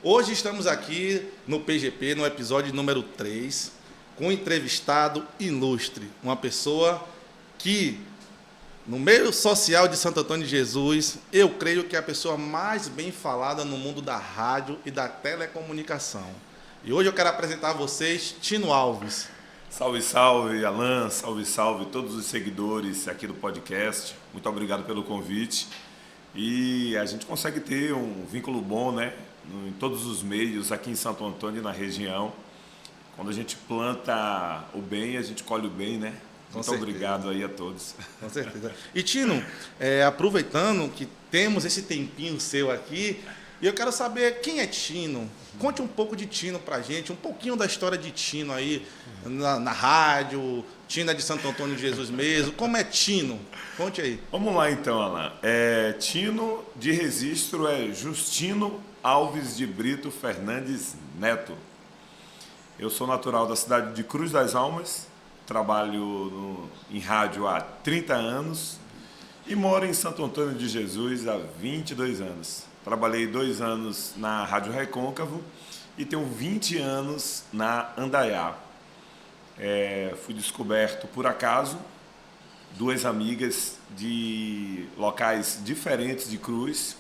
Hoje estamos aqui no PGP, no episódio número 3, com um entrevistado ilustre, uma pessoa que, no meio social de Santo Antônio de Jesus, eu creio que é a pessoa mais bem falada no mundo da rádio e da telecomunicação. E hoje eu quero apresentar a vocês Tino Alves. Salve, salve, Alan, salve, salve todos os seguidores aqui do podcast. Muito obrigado pelo convite. E a gente consegue ter um vínculo bom, né, em todos os meios aqui em Santo Antônio e na região. Quando a gente planta o bem, a gente colhe o bem, né? Muito obrigado aí a todos. Com certeza. E Tino, aproveitando que temos esse tempinho seu aqui, eu quero saber quem é Tino. Conte um pouco de Tino pra gente, um pouquinho da história de Tino aí na rádio. Tino é de Santo Antônio de Jesus mesmo. Como é Tino? Conte aí. Vamos lá então, Alan. Tino de registro é Justino Alves de Brito Fernandes Neto. Eu sou natural da cidade de Cruz das Almas, trabalho em rádio há 30 anos e moro em Santo Antônio de Jesus há 22 anos. Trabalhei 2 anos na Rádio Recôncavo e tenho 20 anos na Andaiá. Fui descoberto por acaso, 2 amigas de locais diferentes de Cruz.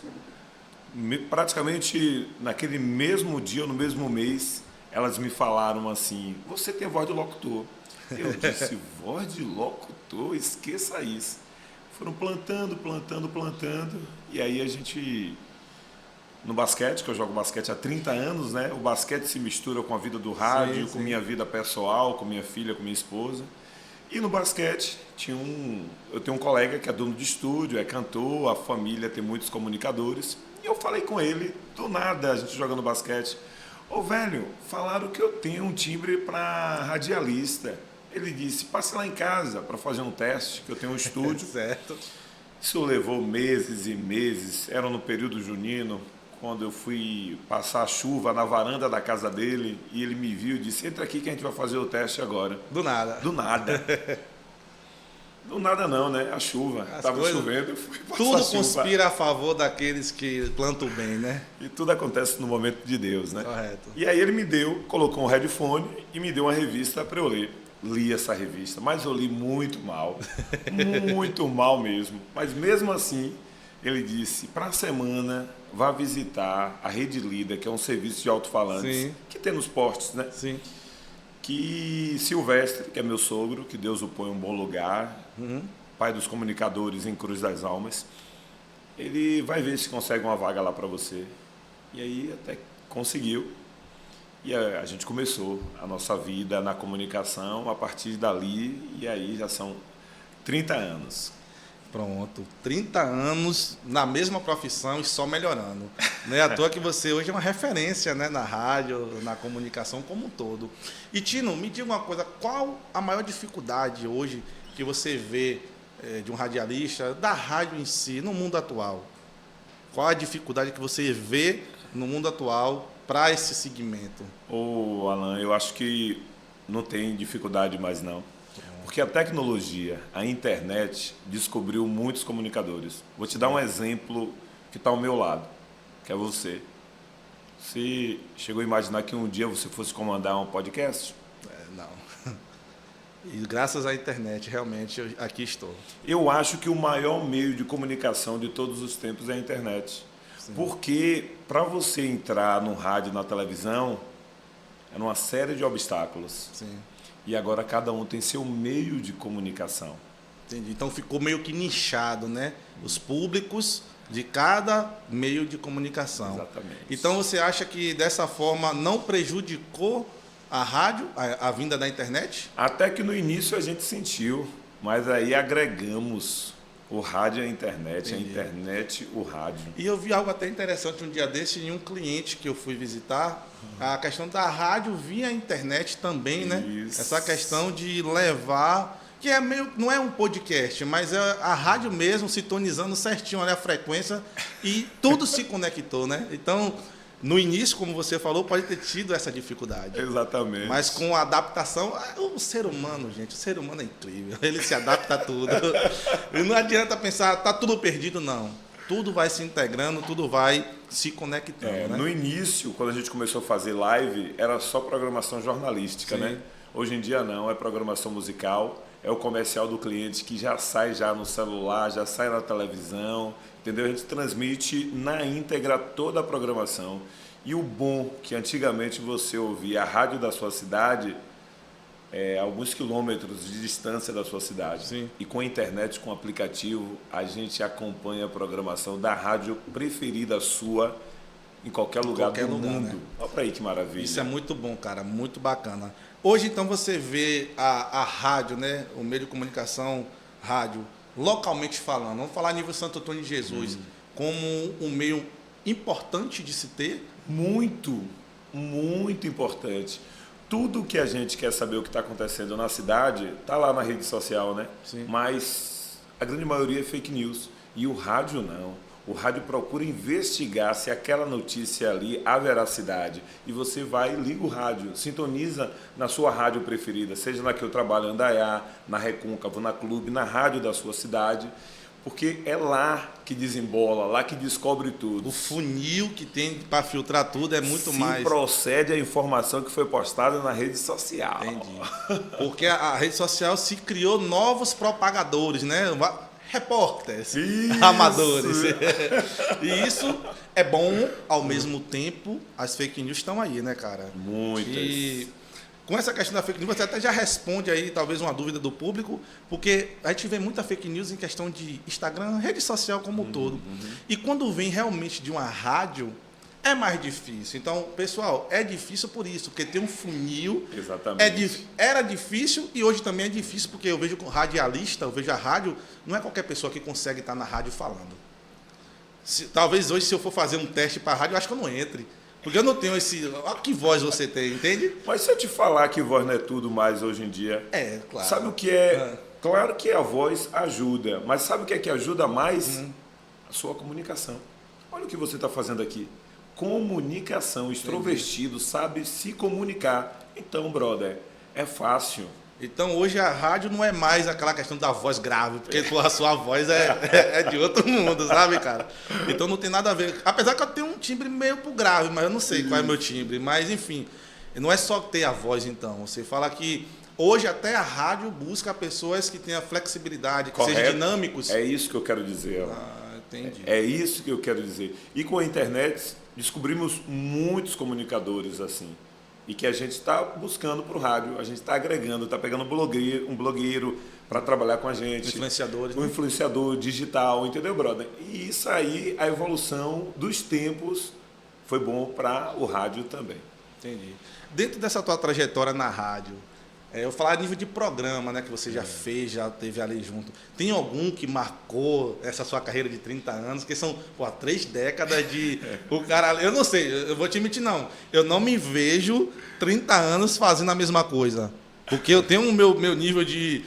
Praticamente naquele mesmo dia ou no mesmo mês, elas me falaram assim: você tem voz de locutor. Eu disse: voz de locutor? Esqueça isso. Foram plantando, e aí a gente... No basquete, que eu jogo basquete há 30 anos, né? O basquete se mistura com a vida do rádio, com minha vida pessoal, com minha filha, com minha esposa. E no basquete, eu tenho um colega que é dono de estúdio, é cantor, a família tem muitos comunicadores. E eu falei com ele, do nada, a gente jogando basquete: ô velho, falaram que eu tenho um timbre para radialista. Ele disse: passe lá em casa para fazer um teste, que eu tenho um estúdio. Certo. Isso levou meses e meses, era no período junino, quando eu fui passar a chuva na varanda da casa dele, e ele me viu e disse: entra aqui que a gente vai fazer o teste agora. Do nada. Do nada. Do nada não, né? A chuva. Estava chovendo, eu fui passar tudo a chuva. conspira a favor daqueles que plantam bem, né? E tudo acontece no momento de Deus, né? Correto. E aí ele colocou um headphone e me deu uma revista para eu ler. Li essa revista, mas eu li muito mal. Muito mal mesmo. Mas mesmo assim, ele disse: para a semana, vá visitar a Rede Lida, que é um serviço de alto-falantes. Sim. Que tem nos postos, né? Sim. Que Silvestre, que é meu sogro, que Deus o põe em um bom lugar, pai dos comunicadores em Cruz das Almas, ele vai ver se consegue uma vaga lá para você. E aí até conseguiu. E a gente começou a nossa vida na comunicação a partir dali, e aí já são 30 anos. Pronto, 30 anos na mesma profissão e só melhorando. Não é à toa que você hoje é uma referência, né, na rádio, na comunicação como um todo. E Tino, me diga uma coisa: qual a maior dificuldade hoje que você vê de um radialista, da rádio em si, no mundo atual? Qual a dificuldade que você vê no mundo atual para esse segmento? Alan, eu acho que não tem dificuldade mais não. Porque a tecnologia, a internet, descobriu muitos comunicadores. Vou te dar um exemplo que está ao meu lado, que é você. Você chegou a imaginar que um dia você fosse comandar um podcast? Não. E graças à internet, realmente, aqui estou. Eu acho que o maior meio de comunicação de todos os tempos é a internet. Sim. Porque para você entrar no rádio e na televisão, era uma série de obstáculos. Sim. E agora cada um tem seu meio de comunicação. Entendi. Então ficou meio que nichado, né? Os públicos de cada meio de comunicação. Exatamente. Então você acha que dessa forma não prejudicou a rádio, a vinda da internet? Até que no início a gente sentiu, mas aí agregamos o rádio e a internet, Entendi. A internet, o rádio. E eu vi algo até interessante um dia desse em um cliente que eu fui visitar, a questão da rádio via internet também, né? Isso. Essa questão de levar, que é meio, não é um podcast, mas é a rádio mesmo sintonizando certinho ali a frequência e tudo se conectou, né? Então, no início, como você falou, pode ter tido essa dificuldade. Exatamente. Mas com a adaptação, o ser humano, gente, o ser humano é incrível. Ele se adapta a tudo. E não adianta pensar, tá tudo perdido, não. tudo vai se integrando, tudo vai se conectando. Né? No início, quando a gente começou a fazer live, era só programação jornalística, Sim. né? Hoje em dia não, é programação musical, é o comercial do cliente que já sai já no celular, já sai na televisão, entendeu? A gente transmite na íntegra toda a programação. E o bom que antigamente você ouvia a rádio da sua cidade alguns quilômetros de distância da sua cidade. Sim. E com a internet, com o aplicativo, a gente acompanha a programação da rádio preferida sua em qualquer lugar do mundo. Né? Olha para aí que maravilha. Isso é muito bom, cara, muito bacana. Hoje, então, você vê a rádio, né, o meio de comunicação, rádio, localmente falando, vamos falar a nível Santo Antônio de Jesus, como um meio importante de se ter? Muito, muito importante. Tudo que a gente quer saber o que está acontecendo na cidade está lá na rede social, né? Sim. Mas a grande maioria é fake news. E o rádio não. O rádio procura investigar se aquela notícia ali há veracidade. E você vai e liga o rádio, sintoniza na sua rádio preferida, seja na que eu trabalho, Andaiá, na Recôncavo, na Clube, na rádio da sua cidade. Porque é lá que desembola, lá que descobre tudo. O funil que tem para filtrar tudo é muito mais... procede a informação que foi postada na rede social. Entendi. Porque a rede social se criou novos propagadores, né? Repórteres, Isso. amadores. E isso é bom, ao mesmo tempo, as fake news estão aí, né, cara? Muitas. E com essa questão da fake news, você até já responde aí, talvez, uma dúvida do público, porque a gente vê muita fake news em questão de Instagram, rede social como um todo. E quando vem realmente de uma rádio, é mais difícil. Então, pessoal, é difícil por isso, porque tem um funil. Exatamente. Era difícil e hoje também é difícil, porque eu vejo com radialista, eu vejo a rádio, não é qualquer pessoa que consegue estar na rádio falando. Talvez hoje, se eu for fazer um teste para a rádio, eu acho que eu não entre. Porque eu não tenho esse... Olha que voz você tem, entende? Mas se eu te falar que voz não é tudo mais hoje em dia... É, claro. Sabe o que é? Claro que a voz ajuda, mas sabe o que é que ajuda mais? A sua comunicação. Olha o que você está fazendo aqui. Comunicação, extrovertido, sabe se comunicar. Então, brother, é fácil. Então, hoje a rádio não é mais aquela questão da voz grave, porque a sua voz é de outro mundo, sabe, cara? Então, não tem nada a ver. Apesar que eu tenho um timbre meio pro grave, mas eu não sei qual é o meu timbre. Mas, enfim, não é só ter a voz, então. Você fala que hoje até a rádio busca pessoas que tenham flexibilidade, que sejam dinâmicos. É isso que eu quero dizer. Entendi. É isso que eu quero dizer. E com a internet, descobrimos muitos comunicadores assim. E que a gente está buscando para o rádio, a gente está agregando, está pegando um blogueiro para trabalhar com a gente. Influenciadores. Um influenciador digital, entendeu, brother? E isso aí, a evolução dos tempos foi bom para o rádio também. Entendi. Dentro dessa tua trajetória na rádio, eu vou falar a nível de programa, né, que você já fez, já teve ali junto. Tem algum que marcou essa sua carreira de 30 anos, que são 3 décadas de... O cara, eu não sei, eu vou te admitir, não. Eu não me vejo 30 anos fazendo a mesma coisa. Porque eu tenho o meu nível de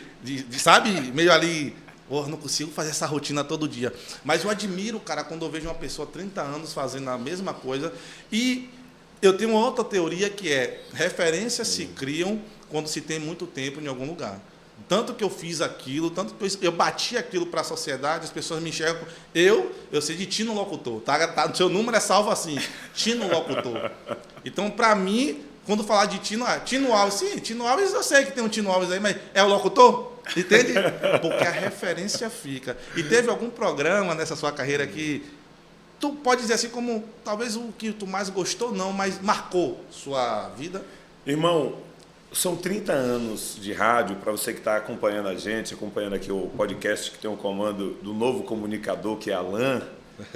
sabe, meio ali... Eu não consigo fazer essa rotina todo dia. Mas eu admiro, cara, quando eu vejo uma pessoa 30 anos fazendo a mesma coisa. E eu tenho uma outra teoria que é: referências se criam quando se tem muito tempo em algum lugar. Tanto que eu fiz aquilo, tanto que eu bati aquilo para a sociedade, as pessoas me enxergam. Eu sei de Tino Locutor. Tá, seu número é salvo assim, Tino Locutor. Então, para mim, quando falar de Tino Alves, sim, Tino Alves, eu sei que tem um Tino Alves aí, mas é o locutor? Entende? Porque a referência fica. E teve algum programa nessa sua carreira que tu pode dizer assim como, talvez o que tu mais gostou, não, mas marcou sua vida? Irmão, são 30 anos de rádio, para você que está acompanhando a gente, acompanhando aqui o podcast que tem um comando do novo comunicador, que é Alan.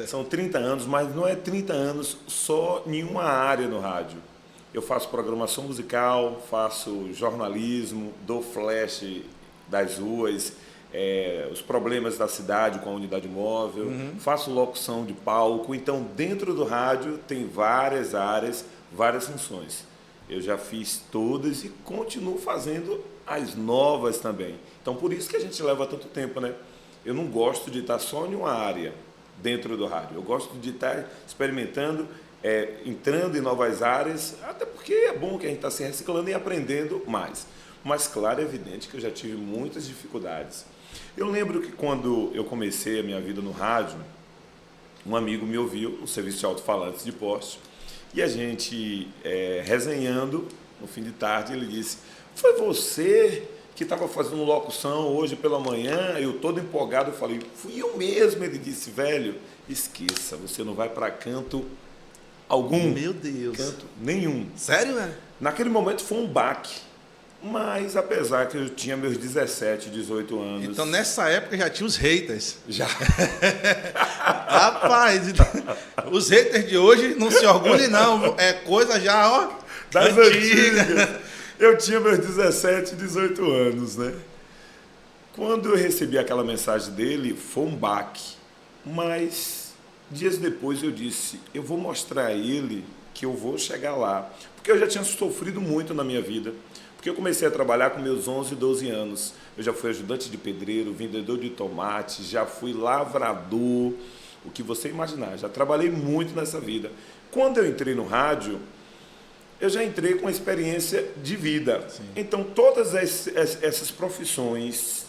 São 30 anos, mas não é 30 anos só em uma área no rádio. Eu faço programação musical, faço jornalismo, dou flash das ruas, os problemas da cidade com a unidade móvel, faço locução de palco. Então, dentro do rádio tem várias áreas, várias funções. Eu já fiz todas e continuo fazendo as novas também. Então, por isso que a gente leva tanto tempo, né? Eu não gosto de estar só em uma área dentro do rádio. Eu gosto de estar experimentando, entrando em novas áreas, até porque é bom que a gente está se reciclando e aprendendo mais. Mas, claro, é evidente que eu já tive muitas dificuldades. Eu lembro que quando eu comecei a minha vida no rádio, um amigo me ouviu no serviço de alto-falantes de poste, e a gente resenhando, no fim de tarde, ele disse: foi você que estava fazendo locução hoje pela manhã? Eu todo empolgado, eu falei: fui eu mesmo. Ele disse: velho, esqueça, você não vai para canto algum. Meu Deus. Canto nenhum. Sério, velho? Naquele momento foi um baque, mas apesar que eu tinha meus 17, 18 anos... Então nessa época já tinha os haters. Já. Rapaz, então, os haters de hoje não se orgulhem não, é coisa já, ó, Das antiga. antigas. Eu tinha meus 17, 18 anos, né? Quando eu recebi aquela mensagem dele, foi um baque. Mas dias depois eu disse: eu vou mostrar a ele que eu vou chegar lá. Porque eu já tinha sofrido muito na minha vida. Porque eu comecei a trabalhar com meus 11, 12 anos. Eu já fui ajudante de pedreiro, vendedor de tomate, já fui lavrador, o que você imaginar. Já trabalhei muito nessa vida. Quando eu entrei no rádio, eu já entrei com experiência de vida. Sim. Então, todas essas profissões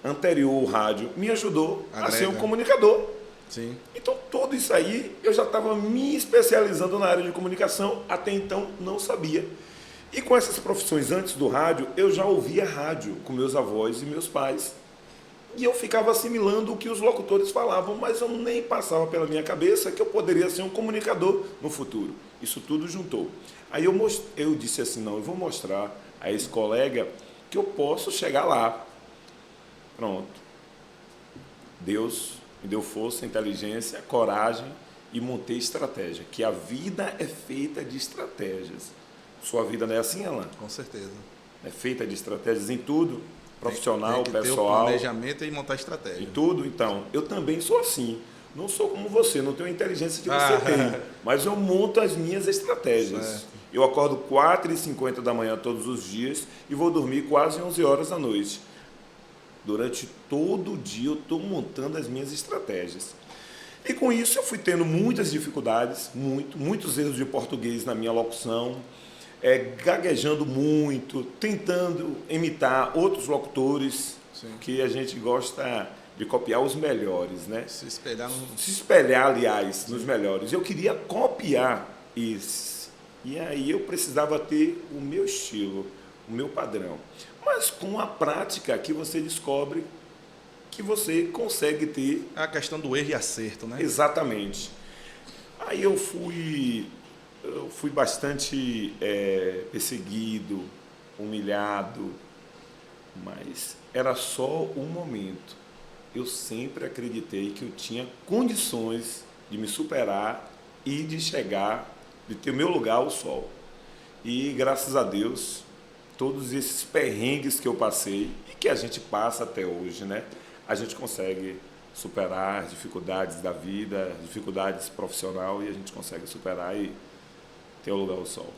anterior ao rádio me ajudou a ser um comunicador. Sim. Então, tudo isso aí, eu já estava me especializando na área de comunicação, até então não sabia. E com essas profissões antes do rádio, eu já ouvia rádio com meus avós e meus pais. E eu ficava assimilando o que os locutores falavam, mas eu nem passava pela minha cabeça que eu poderia ser um comunicador no futuro. Isso tudo juntou. Aí eu disse assim: não, eu vou mostrar a esse colega que eu posso chegar lá. Pronto. Deus me deu força, inteligência, coragem e montei estratégia. Que a vida é feita de estratégias. Sua vida não é assim, Alan? Com certeza. É feita de estratégias em tudo, profissional, tem que pessoal. Ter o planejamento e montar estratégia. Em tudo, então. Eu também sou assim. Não sou como você, não tenho a inteligência que você tem. Mas eu monto as minhas estratégias. Certo. Eu acordo 4h50 da manhã todos os dias e vou dormir quase 11 horas da noite. Durante todo o dia eu estou montando as minhas estratégias. E com isso eu fui tendo muitas dificuldades, muitos erros de português na minha locução, gaguejando muito, tentando imitar outros locutores. Sim. Que a gente gosta de copiar os melhores, né? Se espelhar, aliás, nos melhores. Eu queria copiar isso. E aí eu precisava ter o meu estilo, o meu padrão. Mas com a prática que você descobre que você consegue ter... É a questão do erro e acerto, né? Exatamente. Aí eu fui bastante perseguido, humilhado, mas era só um momento. Eu sempre acreditei que eu tinha condições de me superar e de chegar, de ter meu lugar ao sol. E graças a Deus, todos esses perrengues que eu passei e que a gente passa até hoje, né? A gente consegue superar as dificuldades da vida, dificuldades profissionais, e a gente consegue superar e ter o lugar ao sol.